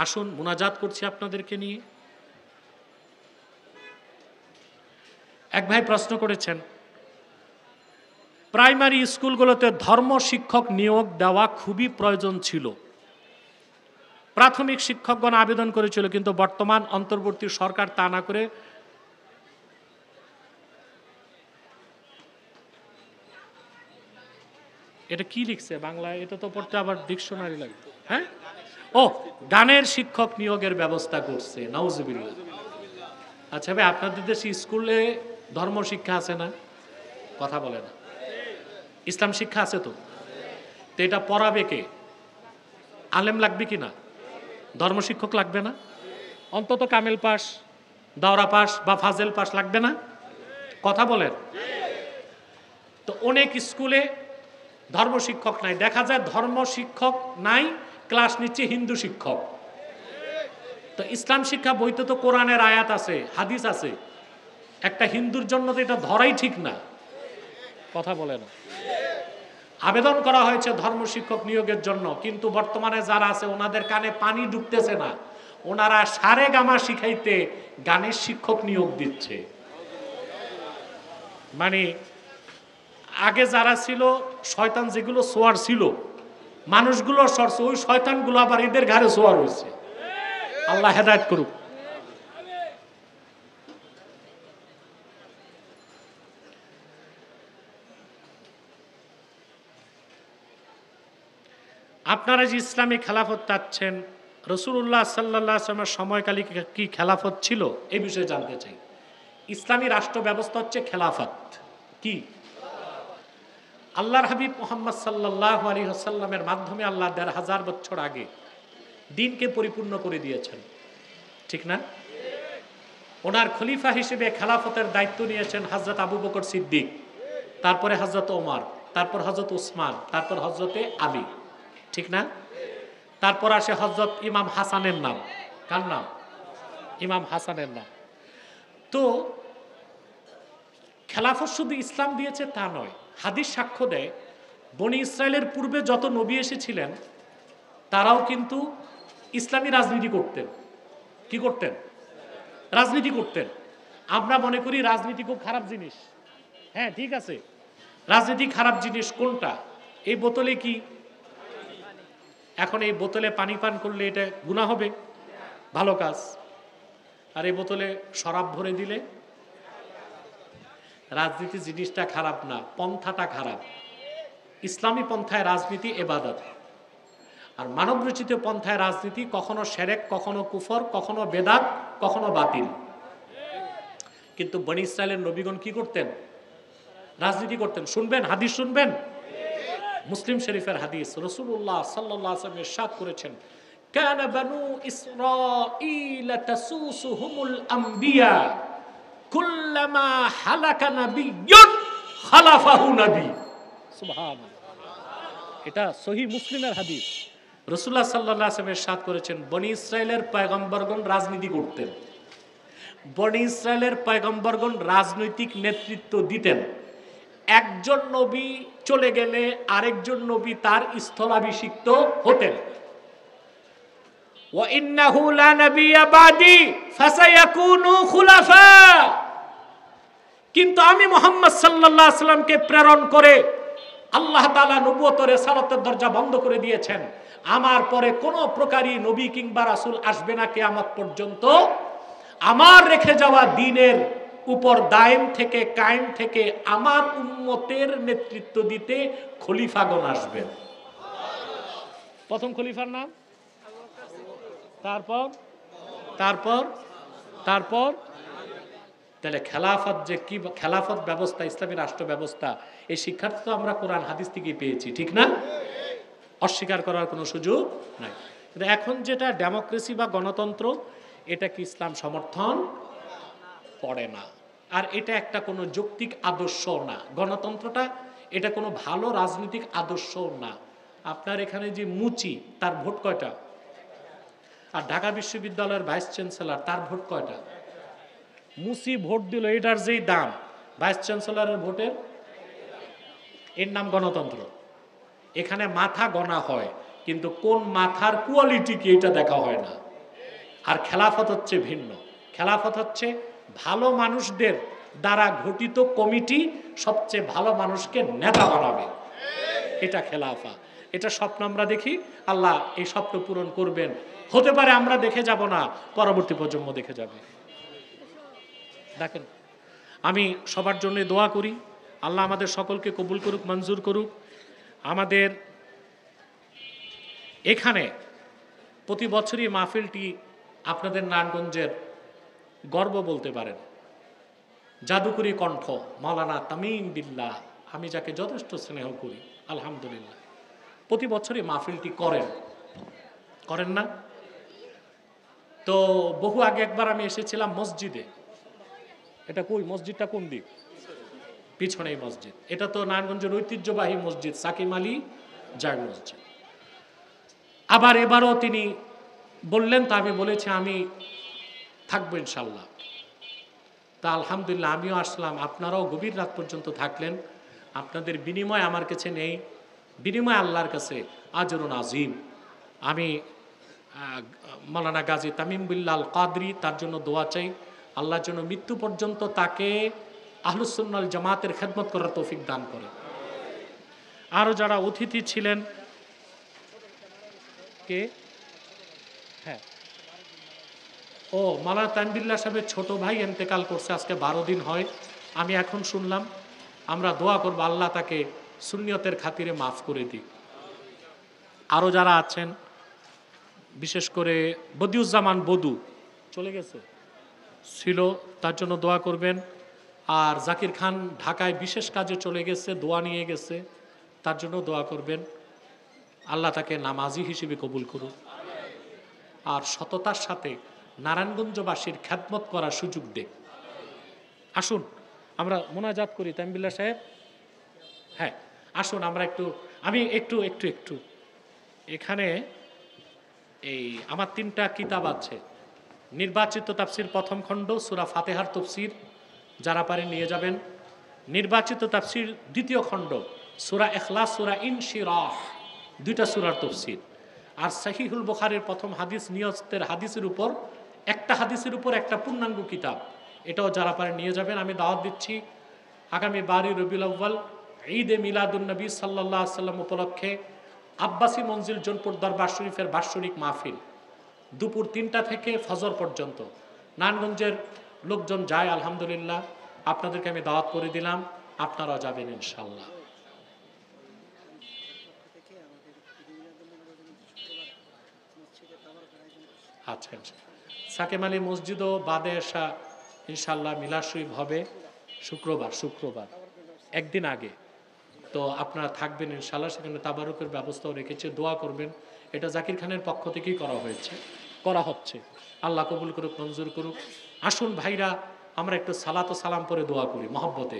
আসুন মুনাজাত করছি আপনাদেরকে নিয়ে। এক ভাই প্রশ্ন করেছেন, প্রাইমারি স্কুলগুলোতে ধর্ম শিক্ষক নিয়োগ দেওয়া খুবই প্রয়োজন ছিল। প্রাথমিক শিক্ষকগণ আবেদন করেছিল, কিন্তু বর্তমান অন্তর্বর্তী সরকার তা না করে এটা কি লিখছে বাংলায়? এটা তো পড়তে আবার ডিকশনারি লাগবে। হ্যাঁ, ও গানের শিক্ষক নিয়োগের ব্যবস্থা করছে। নাউজুবিল্লাহ। আচ্ছা ভাই, আপনাদের দেশে স্কুলে ধর্ম শিক্ষা আছে না? কথা বলে না। ইসলাম শিক্ষা আছে তো এটা পড়াবে কে? আলেম লাগবে কি না? ধর্ম শিক্ষক লাগবে না? অন্তত কামেল পাস, দাওরা পাস বা ফাজেল পাস লাগবে না? কথা বলেন। তো অনেক স্কুলে ধর্ম শিক্ষক নাই, দেখা যায় ধর্ম শিক্ষক নাই, ক্লাস নিচ্ছে হিন্দু শিক্ষক। তো ইসলাম শিক্ষা বইতে তো কোরআনের আয়াত আছে, হাদিস আছে, একটা হিন্দুর জন্য তো এটা ধরাই ঠিক না। কথা বলে না। আবেদন করা হয়েছে ধর্ম শিক্ষক নিয়োগের জন্য, কিন্তু বর্তমানে যারা আছে ওনাদের কানে পানি ঢুকতেছে না, ওনারা সারে গামা শিখাইতে গানের শিক্ষক নিয়োগ দিচ্ছে। মানে আগে যারা ছিল শয়তান, যেগুলো সোয়ার ছিল মানুষগুলো সরছে, ওই শয়তানগুলো আবার এদের ঘাড়ে সোয়ার হয়েছে। আল্লাহ হেদায়েত করুক। আপনারা যে ইসলামী খেলাফত চাচ্ছেন, রাসূলুল্লাহ সাল্লাল্লাহু আলাইহি ওয়াসাল্লামের সময়কালে কি খেলাফত ছিল এই বিষয়ে জানতে চাই। ইসলামী রাষ্ট্র ব্যবস্থা হচ্ছে খেলাফত। কি? আল্লাহর হাবিব মুহাম্মদ সাল্লাল্লাহু আলাইহি ওয়াসাল্লামের মাধ্যমে আল্লাহ ১৫০০ বছর আগে দ্বীনকে পরিপূর্ণ করে দিয়েছেন, ঠিক না? ওনার খলিফা হিসেবে খেলাফতের দায়িত্ব নিয়েছেন হযরত আবু বকর সিদ্দিক, তারপরে হযরত ওমর, তারপর হযরত উসমান, তারপর হযরতে আলী, ঠিক না? তারপর আসে হযরত ইমাম হাসানের নাম। কার নাম? ইমাম হাসানের নাম। তো খেলাফত শুধু ইসলাম দিয়েছে তা নয়, হাদিস সাক্ষ্য দেয় বনি ইসরায়েলের পূর্বে যত নবী এসেছিলেন তারাও কিন্তু ইসলামী রাজনীতি করতেন। কি করতেন? রাজনীতি করতেন। আমরা মনে করি রাজনীতি খুব খারাপ জিনিস। হ্যাঁ, ঠিক আছে, রাজনীতি খারাপ জিনিস। কোনটা? এই বোতলে কি এখন এই বোতলে পানি পান করলে এটা গুনাহ হবে? ভালো কাজ। আর এই বোতলে শরাব ভরে দিলে? রাজনীতি জিনিসটা খারাপ না, পন্থাটা খারাপ। ইসলামী পন্থায় রাজনীতি ইবাদত, আর মানব রচিত পন্থায় রাজনীতি কখনো শিরক, কখনো কুফর, কখনো বেদাত, কখনো বাতিল। কিন্তু বনি ইসরায়েলের নবীগণ কি করতেন? রাজনীতি করতেন। শুনবেন, হাদিস শুনবেন। মুসলিম শরীফের হাদিস, রাসূলুল্লাহ সাল্লাল্লাহু আলাইহি ওয়াসাল্লাম ইরশাদ করেছেন, কানা বানু ইসরাঈল তাসুসুহুমুল আম্বিয়া কুল্লামা হালাকা নাবিয়্যুন খালাফাহু নবী। সুবহানাল্লাহ। এটা সহিহ মুসলিমের হাদিস। রাসূলুল্লাহ সাল্লাল্লাহু আলাইহি ওয়াসাল্লাম ইরশাদ করেছেন, বনি ইসরায়েলের পয়গম্বরগণ রাজনীতি করতেন। বনি ইসরায়েলের পয়গম্বরগণ রাজনৈতিক নেতৃত্ব দিতেন। একজন নবী চলে গেলে আরেকজন নবী তার স্থলাভিষিক্ত হতেন। ওয়া ইন্নাহু লা নাবিয়্যা বাদি ফাসায়াকুনু খুলাফা। কিন্তু আমি মুহাম্মদ সাল্লাল্লাহু আলাইহি ওয়াসাল্লামকে প্রেরণ করে আল্লাহ তাআলা নবুয়ত ও রিসালাতের দরজা বন্ধ করে দিয়েছেন। আমার পরে কোনো প্রকারই নবী কিংবা রাসূল আসবে না কিয়ামত পর্যন্ত। আমার রেখে যাওয়া দ্বীনের উপর দায়েম থেকে কায়েম থেকে আমার উম্মতের নেতৃত্ব দিতে খলিফাগণ আসবেন। প্রথম খলিফার নাম, তারপর তারপর তারপর তাহলে খেলাফত যে কি, খেলাফত ব্যবস্থা, ইসলামী রাষ্ট্র ব্যবস্থা, এই শিক্ষার্থী তো আমরা কোরআন হাদিস থেকে পেয়েছি, ঠিক না? অস্বীকার করার কোনো সুযোগ নাই। কিন্তু এখন যেটা ডেমোক্রেসি বা গণতন্ত্র, এটা কি ইসলাম সমর্থন করে না। আর এটা একটা কোনো যৌক্তিক আদর্শ না। গণতন্ত্রটা এটা কোনো ভালো রাজনৈতিক আদর্শ না। আপনার এখানে যে মুচি, তার ভোট কয়টা? আর ঢাকা বিশ্ববিদ্যালয়ের ভাইস চ্যান্সেলর, তার ভোট কয়টা? মুচি ভোট দিল, এটার যেই দাম, ভাইস চ্যান্সেলরের ভোটের, এর নাম গণতন্ত্র। এখানে মাথা গণা হয়, কিন্তু কোন মাথার কোয়ালিটি কি এটা দেখা হয় না। আর খেলাফত হচ্ছে ভিন্ন। খেলাফত হচ্ছে ভালো মানুষদের দ্বারা গঠিত কমিটি সবচেয়ে ভালো মানুষকে নেতা বানাবে, এটা খেলাফা। এটা স্বপ্ন আমরা দেখি, আল্লাহ এই স্বপ্ন পূরণ করবেন। হতে পারে আমরা দেখে যাব না, পরবর্তী প্রজন্ম দেখে যাবে। দেখেন, আমি সবার জন্য দোয়া করি, আল্লাহ আমাদের সকলকে কবুল করুক, মঞ্জুর করুক। আমাদের এখানে প্রতি বছরই মাহফিলটি আপনাদের নারায়ণগঞ্জের গর্ব বলতে পারেন। জাদুকরি কণ্ঠ মাওলানা তামিম বিল্লাহ, আমি যাকে যথেষ্ট স্নেহ করি, আলহামদুলিল্লাহ প্রতি বছরই মাহফিলটি করেন না? তো বহু আগে একবার আমি এসেছিলাম মসজিদে। এটা কই মসজিদটা, কোন দিক? পিছনেই মসজিদ। এটা তো নারায়ণগঞ্জের ঐতিহ্যবাহী মসজিদ, সাকিম আলী জায় মসজিদ। আবার এবারও তিনি বললেন, তা আমি বলেছি আমি থাকবো ইনশাল্লাহ। তা আলহামদুলিল্লাহ আমিও আসলাম, আপনারাও গভীর রাত পর্যন্ত থাকলেন। আপনাদের বিনিময় আমার কাছে নেই, বিনিময় আল্লাহর কাছে আজরুন আজিম। আমি মাওলানা গাজী তামিম বিল্লাহ আল কাদরি, তার জন্য দোয়া চাই, আল্লাহর জন্য মৃত্যু পর্যন্ত তাকে আহলুস সুন্নাহ ওয়াল জামাতের খেদমত করার তৌফিক দান করে। আরও যারা অতিথি ছিলেন, কে? হ্যাঁ, ও মাওলানা তানবিল্লাহ সাহেবের ছোট ভাই ইন্তেকাল করছে, আজকে 12 দিন হয়। আমি এখন শুনলাম, আমরা দোয়া করব আল্লাহ তাকে সুন্নিয়তের খাতিরে মাফ করে দিই। আরও যারা আছেন, বিশেষ করে বদিউজ্জামান বদু চলে গেছে ছিল, তার জন্য দোয়া করবেন। আর জাকির খান ঢাকায় বিশেষ কাজে চলে গেছে, দোয়া নিয়ে গেছে, তার জন্য দোয়া করবেন। আল্লাহ তাকে নামাজি হিসেবে কবুল করুন, আর সততার সাথে নারায়ণগঞ্জবাসীর খ্যাতমত করার সুযোগ দেখ। আসুন আমরা মোনাজাত করি। তামিমুল্লাহ সাহেব, হ্যাঁ আসুন আমরা আমি একটু এখানে এই আমার 3টা কিতাব আছে। নির্বাচিত তাফসির প্রথম খণ্ড, সূরা ফাতিহার তফসির, যারা পারেন নিয়ে যাবেন। নির্বাচিত তাফসির দ্বিতীয় খণ্ড, সূরা ইখলাস, সূরা ইনশিরাহ, 2টা সূরার তফসির। আর সহিহুল বুখারীর প্রথম হাদিস, নিয়তের হাদিসের উপর একটা পূর্ণাঙ্গ কিতাব, এটাও যারা পারেন নিয়ে যাবেন। আমি দাওয়াত দিচ্ছি আগামী 12 রবিউল আউয়াল ঈদে মিলাদুন নবী সাল্লাল্লাহু আলাইহি সাল্লাম উপলক্ষে আব্বাসী মঞ্জিল জোনপুর দরবার শরীফের বাৎসরিক মাহফিল দুপুর 3টা থেকে ফজর পর্যন্ত। নারায়ণগঞ্জের লোকজন যায় আলহামদুলিল্লাহ, আপনাদেরকে আমি দাওয়াত করে দিলাম, আপনারাও যাবেন ইনশাল্লাহ। আচ্ছা, সাকিম আলী মসজিদও বাদে আসা ইনশাল্লাহ মিলাদ শরীফ হবে শুক্রবার একদিন আগে। তো আপনারা থাকবেন ইনশাল্লাহ, সেখানে তাবারুকের ব্যবস্থাও রেখেছে, দোয়া করবেন। এটা জাকির খানের পক্ষ থেকেই করা হচ্ছে। আল্লাহ কবুল করুক, মঞ্জুর করুক। আসুন ভাইরা, আমরা একটু সালাত ও সালাম পরে দোয়া করি মহব্বতে।